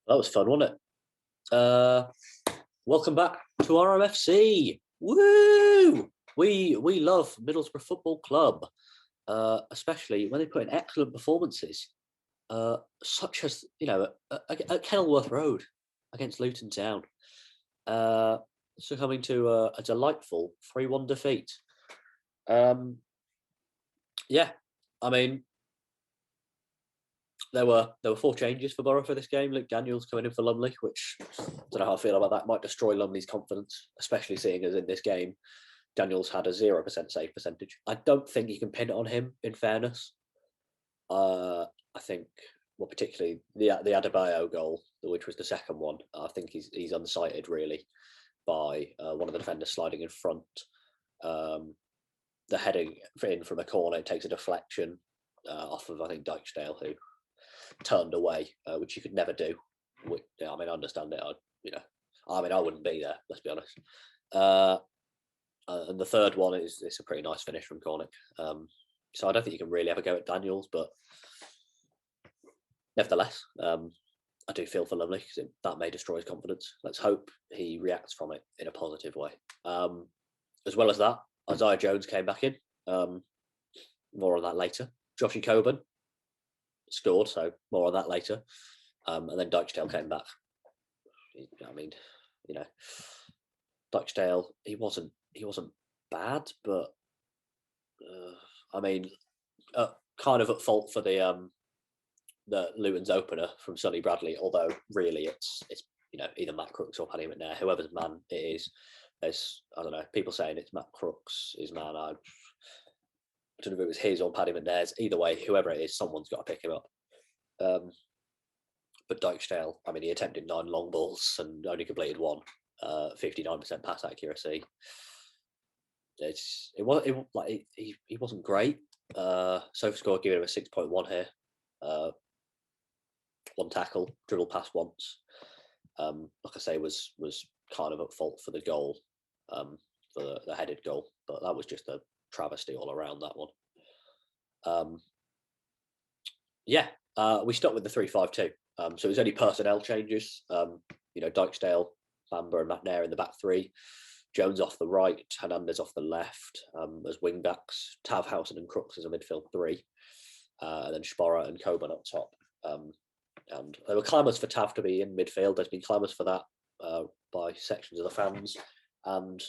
That was fun, wasn't it? Welcome back to OurMFC. Woo! We love Middlesbrough Football Club, especially when they put in excellent performances, such as at Kenilworth Road against Luton Town, succumbing to a delightful 3-1 defeat. Yeah, I mean, there were 4 changes for Boro for this game. Luke Daniels coming in for Lumley, which I don't know how I feel about that. Might destroy Lumley's confidence, especially seeing as in this game, Daniels had a 0% save percentage. I don't think you can pin it on him, in fairness. I think, well, particularly the Adebayo goal, which was the second one, I think he's unsighted, really, by one of the defenders sliding in front. The heading in from a corner, it takes a deflection off of, I think, Dyksdale, who turned away, which you could never do. I mean, I understand it. I wouldn't be there. Let's be honest. And the third one it's a pretty nice finish from Cornick. So I don't think you can really ever go at Daniels, but nevertheless, I do feel for Lumley because that may destroy his confidence. Let's hope he reacts from it in a positive way. As well as that, Isaiah Jones came back in. More on that later. Joshy Coburn scored, so more on that later. And then Dyksdale came back. I mean, Dyksdale, he wasn't bad, but I mean, kind of at fault for the Luton's opener from Sonny Bradley. Although really, it's either Matt Crooks or Paddy McNair, whoever's man it is. There's, I don't know, people saying it's Matt Crooks' man. I don't know if it was his or Paddy McNair's. Either way, whoever it is, someone's got to pick him up. But Dyksdale, I mean, he attempted 9 long balls and only completed 1. 59% pass accuracy. He wasn't great. SofaScore giving him a 6.1 here. 1 tackle, dribble pass once. Like I say, was kind of at fault for the goal, for the headed goal, but that was just a travesty all around that one. We stuck with the 3-5-2. So it was only personnel changes. Dyksdale, Bamber and McNair in the back 3, Jones off the right, Hernandez off the left as wing backs, Tav, Howson and Crooks as a midfield 3, and then Sporra and Coburn up top. And there were clamours for Tav to be in midfield. There's been clamours for that by sections of the fans. And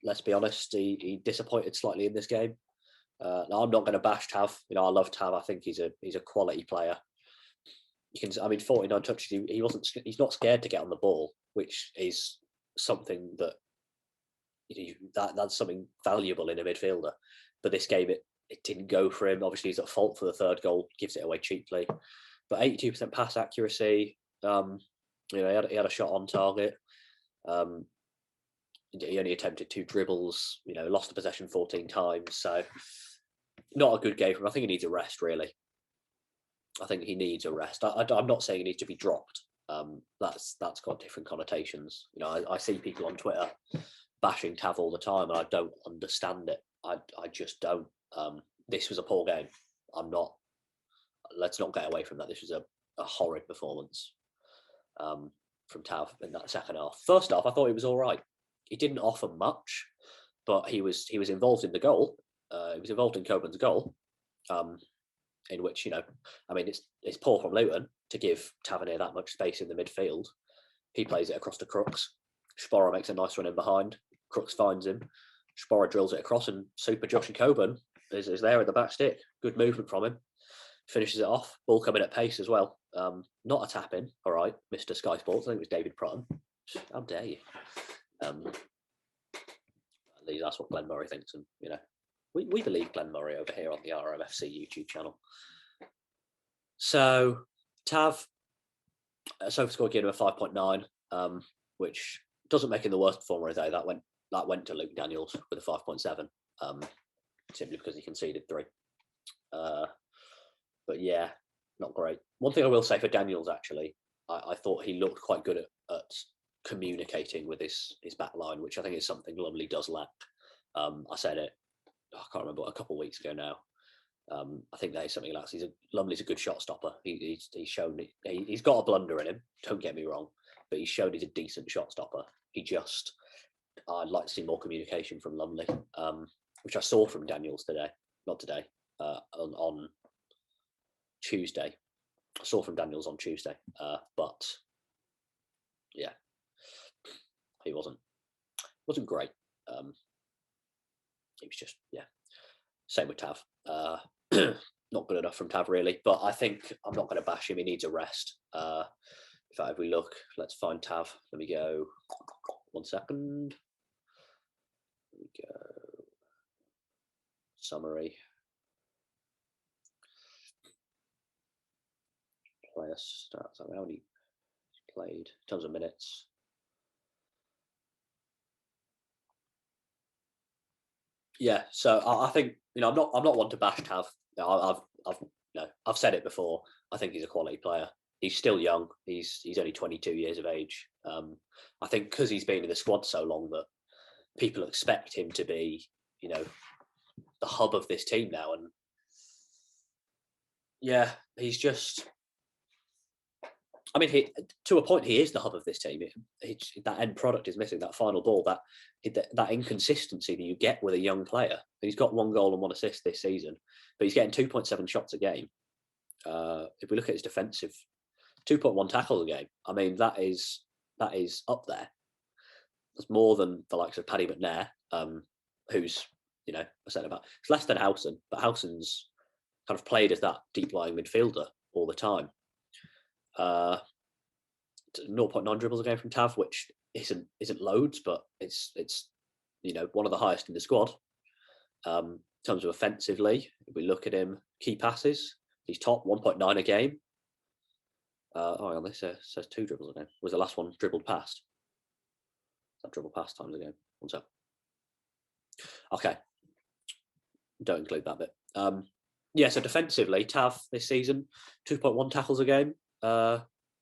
let's be honest, he disappointed slightly in this game. Now I'm not going to bash Tav. I love Tav. I think he's a quality player. 49 touches. He's not scared to get on the ball, which is something that that's something valuable in a midfielder. But this game, it didn't go for him. Obviously, he's at fault for the third goal. Gives it away cheaply. But 82% pass accuracy. He had a shot on target. He only attempted 2 dribbles. Lost the possession 14 times. So not a good game for him. I think he needs a rest, really. I think he needs a rest. I'm not saying he needs to be dropped. That's got different connotations. I see people on Twitter bashing Tav all the time, and I don't understand it. I just don't. This was a poor game. Let's not get away from that. This was a horrid performance from Tav in that second half. First half, I thought he was all right. He didn't offer much, but he was involved in the goal. He was involved in Coburn's goal. In which, it's poor from Luton to give Tavernier that much space in the midfield. He plays it across to Crooks. Sporra makes a nice run in behind. Crooks finds him. Sporra drills it across, and super Joshy Coburn is there at the back stick. Good movement from him. Finishes it off. Ball coming at pace as well. Not a tap in. All right, Mr. Sky Sports. I think it was David Prutton. How dare you? At least that's what Glenn Murray thinks, and we believe Glenn Murray over here on the OurMFC YouTube channel. So Tav, SofaScore gave him a 5.9, which doesn't make him the worst performer of the day. That went to Luke Daniels with a 5.7, simply because he conceded 3. But yeah, not great. One thing I will say for Daniels, actually, I thought he looked quite good at communicating with his back line, which I think is something Lumley does lack. I said it, I can't remember, a couple of weeks ago now. I think that is something else. Lumley's a good shot stopper. He's shown it. He's got a blunder in him. Don't get me wrong, but he's shown he's a decent shot stopper. I'd like to see more communication from Lumley, which I saw from Daniels today. Not today, on Tuesday. I saw from Daniels on Tuesday, but yeah, he wasn't great. He was just same with Tav. Not good enough from Tav really, but I think I'm not going to bash him. He needs a rest. In fact, if we look, let's find Tav. Let me go. 1 second. There we go. Summary. Player stats. I mean, how many played? Tons of minutes. Yeah, so I think I'm not one to bash Tav. I've said it before. I think he's a quality player. He's still young. He's only 22 years of age. I think because he's been in the squad so long that people expect him to be, the hub of this team now. And yeah, he's just. I mean, to a point, he is the hub of this team. That end product is missing. That final ball, that inconsistency that you get with a young player. He's got 1 goal and 1 assist this season, but he's getting 2.7 shots a game. If we look at his defensive, 2.1 tackles a game. I mean, that is up there. That's more than the likes of Paddy McNair, who's I said about. It's less than Howson, but Howson's kind of played as that deep lying midfielder all the time. 0.9 dribbles a game from Tav, which isn't loads, but it's one of the highest in the squad. In terms of offensively, if we look at him, key passes, he's top 1.9 a game. Hang on, this says 2 dribbles a game. Was the last one dribbled past? That dribbled past times a game. 1 sec. Okay, don't include that bit. So defensively, Tav this season 2.1 tackles a game.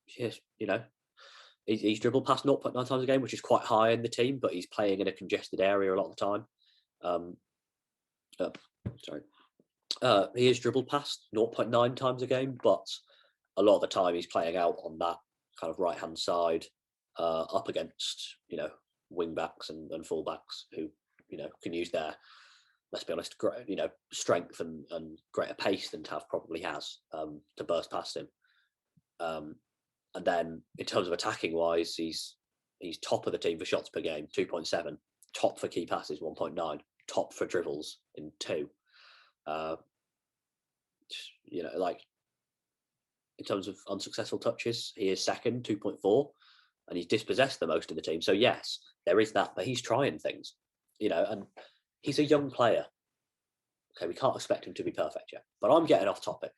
He's dribbled past 0.9 times a game, which is quite high in the team, but he's playing in a congested area a lot of the time. He is dribbled past 0.9 times a game, but a lot of the time he's playing out on that kind of right-hand side, up against, wing backs and full backs who, can use their, let's be honest, strength and greater pace than Tav probably has to burst past him. And then in terms of attacking wise, he's top of the team for shots per game, 2.7, top for key passes, 1.9, top for dribbles in 2. In terms of unsuccessful touches, he is second, 2.4, and he's dispossessed the most in the team. So yes, there is that, but he's trying things, and he's a young player. Okay, we can't expect him to be perfect yet. But I'm getting off topic.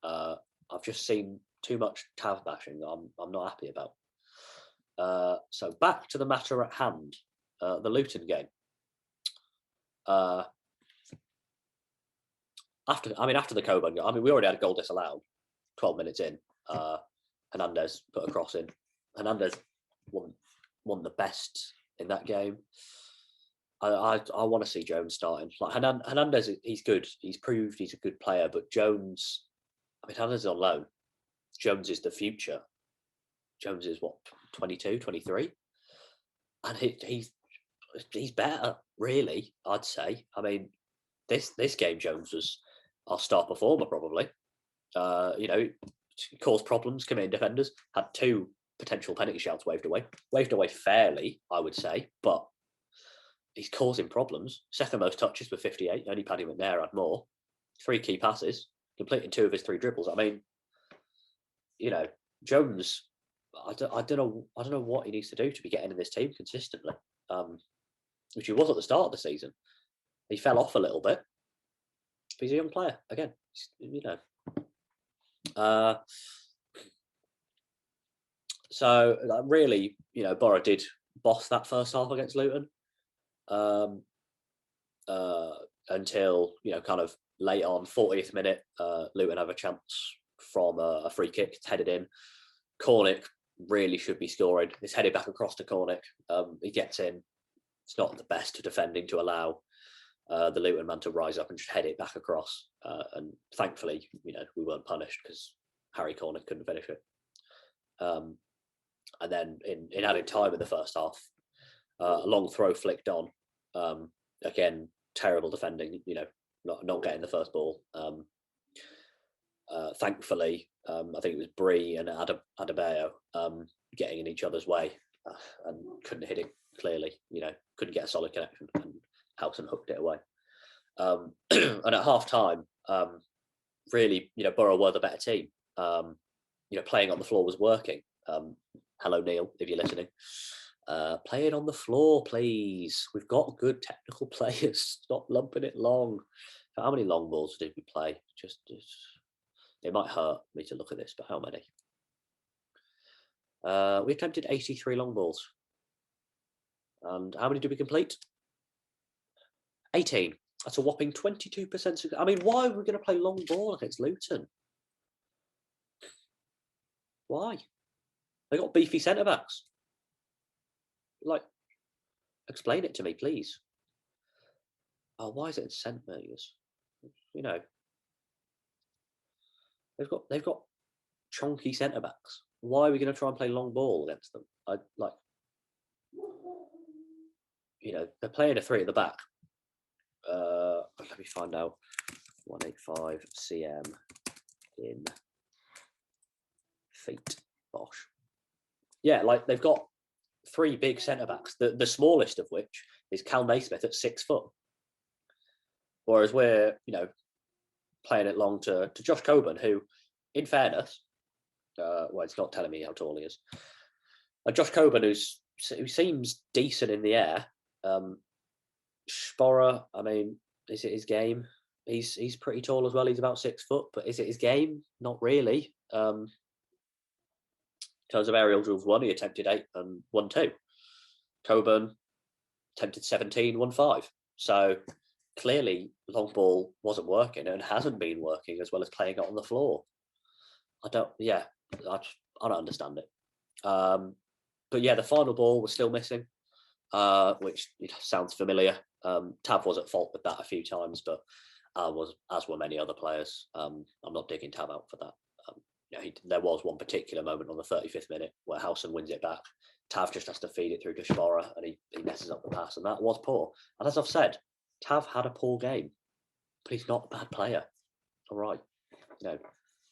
I've just seen too much Tav bashing that I'm not happy about. So back to the matter at hand, the Luton game. After the Coburn goal, we already had a goal disallowed 12 minutes in. Hernandez put a cross in. Hernandez won the best in that game. I want to see Jones starting. Like Hernandez, he's good. He's proved he's a good player, but Jones, Hernandez is on loan. Jones is the future. Jones is what, 22, 23? And he's better, really, I'd say. This game, Jones was our star performer, probably. Caused problems, committing defenders, had 2 potential penalty shouts waved away fairly, I would say, but he's causing problems. Second most touches with 58. Only Paddy McNair had more. 3 key passes, completing 2 of his 3 dribbles. Jones, I don't know what he needs to do to be getting in this team consistently, which he was at the start of the season. He fell off a little bit. But he's a young player again. So really, Boro did boss that first half against Luton. Until kind of late on, 40th minute, Luton have a chance from a free kick. It's headed in. Cornick really should be scoring. It's headed back across to Cornick. He gets in. It's not the best defending to allow the Luton man to rise up and just head it back across. And thankfully, we weren't punished because Harry Cornick couldn't finish it. And then in added time in the first half, a long throw flicked on. Again, terrible defending, not getting the first ball. Thankfully, I think it was Bree and Adebayo getting in each other's way and couldn't hit it clearly, couldn't get a solid connection, and Howson hooked it away. And at half time, really, Boro were the better team. Playing on the floor was working. Hello, Neil, if you're listening. Play it on the floor, please. We've got good technical players. Stop lumping it long. How many long balls did we play? Just it might hurt me to look at this, but how many? We attempted 83 long balls. And how many did we complete? 18. That's a whopping 22%. I mean, why are we going to play long ball against Luton? Why? They got beefy centre-backs. Explain it to me, please. Oh, why is it in centimetres? They've got chunky centre-backs. Why are we going to try and play long ball against them? They're playing a 3 at the back. Let me find out. 185 cm in feet. Bosh. Yeah, they've got 3 big centre backs. The smallest of which is Cal Naismith at 6 foot. Whereas we're playing it long to Josh Coburn, who, in fairness, it's not telling me how tall he is. Josh Coburn, who seems decent in the air. Sporer, I mean, is it his game? He's pretty tall as well. He's about 6 foot, but is it his game? Not really. In terms of aerial duels, he attempted 8 and won 2. Coburn attempted 17, won 5. So clearly, long ball wasn't working and hasn't been working, as well as playing it on the floor. I don't understand it. But yeah, the final ball was still missing, which sounds familiar. Tav was at fault with that a few times, but as were many other players. I'm not digging Tav out for that. There was one particular moment on the 35th minute where Howson wins it back. Tav just has to feed it through to Sporer, and he messes up the pass, and that was poor. And as I've said, Tav had a poor game, but he's not a bad player. All right,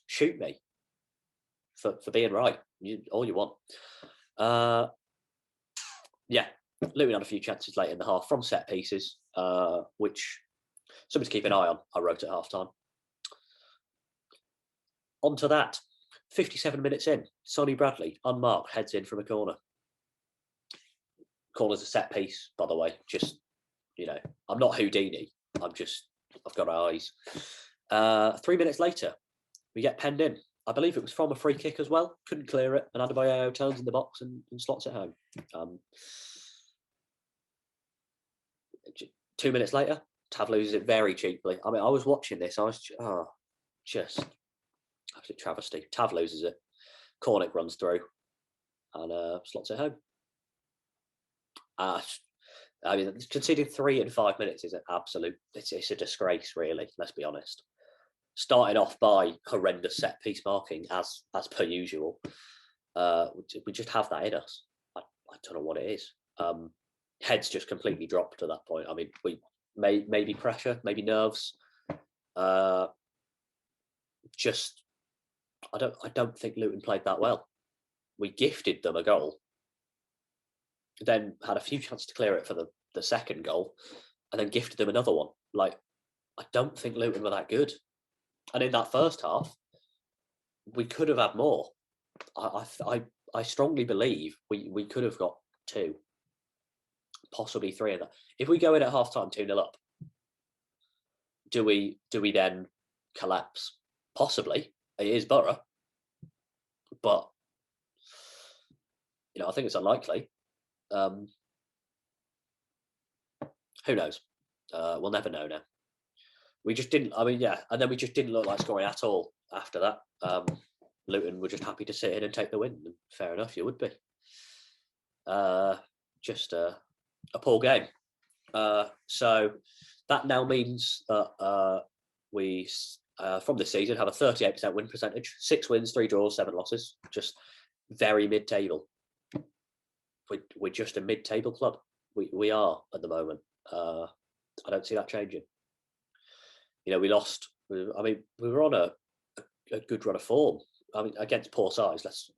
shoot me for being right. All you want. Yeah, Luton had a few chances late in the half from set pieces, which something to keep an eye on. I wrote at half time. On to that. 57 minutes in, Sonny Bradley, unmarked, heads in from a corner. Corner's a set piece, by the way. Just, I'm not Houdini. I've got eyes. 3 minutes later, we get penned in. I believe it was from a free kick as well. Couldn't clear it. And Adebayo turns in the box and slots it home. 2 minutes later, Tav loses it very cheaply. I mean, I was watching this. I was just absolute travesty. Tav loses it. Cornick runs through and slots it home. I mean, conceding 3 in 5 minutes is an absolute. It's a disgrace, really. Let's be honest. Started off by horrendous set piece marking as per usual. We just have that in us. I don't know what it is. Heads just completely dropped at that point. I mean, we maybe pressure, maybe nerves. I don't think Luton played that well. We gifted them a goal, then had a few chances to clear it for the second goal, and then gifted them another one. I don't think Luton were that good. And in that first half, we could have had more. I strongly believe we could have got 2, possibly 3 of that. If we go in at half time 2-0 up, do we then collapse? Possibly. It is Boro, but I think it's unlikely. Who knows? We'll never know now. We just didn't. I mean, yeah, and then we just didn't look like scoring at all after that. Luton were just happy to sit in and take the win. And fair enough, you would be. Just a poor game. So That now means that we, from this season, have a 38% win percentage, 6 wins, 3 draws, 7 losses, just very mid-table. We're just a mid-table club. We are at the moment. I don't see that changing. You know, we lost. I mean, we were on a good run of form. I mean, against poor sides. Let's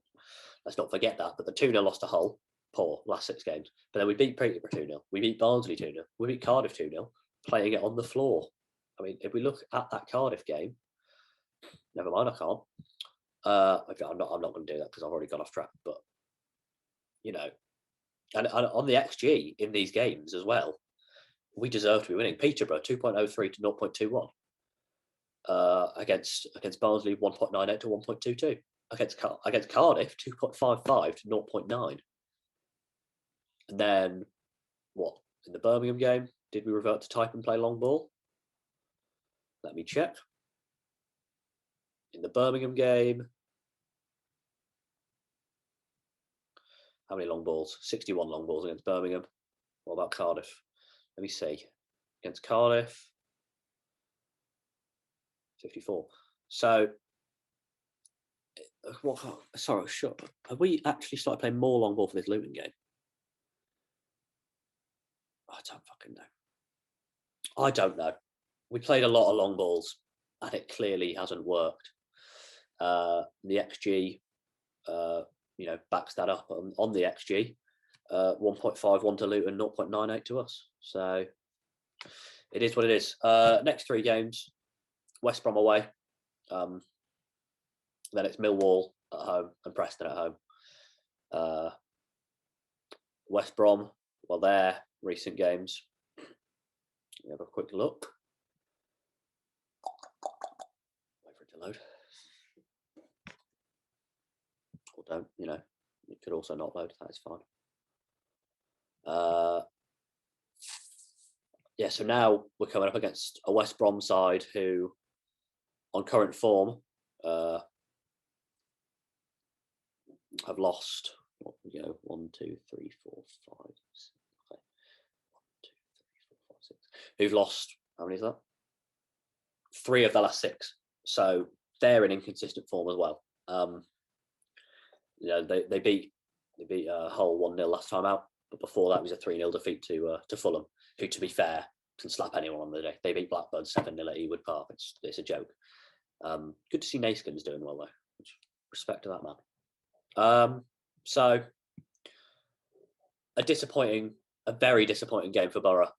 not forget that. But the 2-0 loss to Hull, poor last 6 games. But then we beat Peterborough 2-0. We beat Barnsley 2-0. We beat Cardiff 2-0, playing it on the floor. I mean, if we look at that Cardiff game, never mind, I can't. I'm not going to do that because I've already gone off track. But you know, and on the XG in these games as well, we deserve to be winning. Peterborough 2.03 to 0.21. Against Barnsley 1.98 to 1.22. Against Cardiff 2.55 to 0.9. And then what? In the Birmingham game, did we revert to type and play long ball? Let me check. In the Birmingham game, how many long balls? 61 long balls against Birmingham. What about Cardiff? Let me see. Against Cardiff, 54. So, sorry, sure. Have we actually started playing more long ball for this Luton game? I don't fucking know. I don't know. We played a lot of long balls, and it clearly hasn't worked. The XG, backs that up on the XG. 1.51 to Luton, 0.98 to us. So it is what it is. Next 3 games: West Brom away, then it's Millwall at home and Preston at home. West Brom, well, their recent games. We have a quick look. Wait for it to load. Or don't, it could also not load. That is fine. So now we're coming up against a West Brom side who, on current form, have lost 1, 2, 3, 4, 5, 6. Okay. 1, 2, 3, 4, 5, 6. Who've lost, how many is that? 3 of the last 6. So they're in inconsistent form as well. They beat Hull 1-0 last time out, but before that was a 3-0 defeat to Fulham, who, to be fair, can slap anyone on the day. They beat Blackburn 7-0 at Ewood Park. It's a joke. Good to see Naskin's doing well though. Respect to that man. So a very disappointing game for Boro.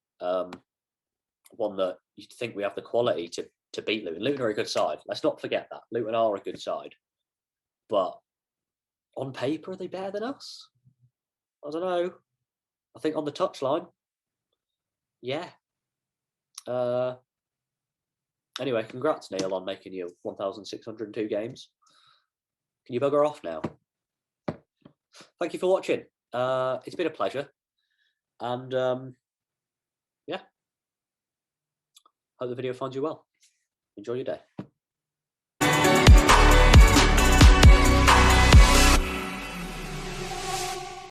One that you think we have the quality to beat Luton. Luton are a good side. Let's not forget that. Luton are a good side. But on paper, are they better than us? I don't know. I think on the touchline, yeah. Anyway, congrats, Neil, on making your 1,602 games. Can you bugger off now? Thank you for watching. It's been a pleasure. And hope the video finds you well. Enjoy your day.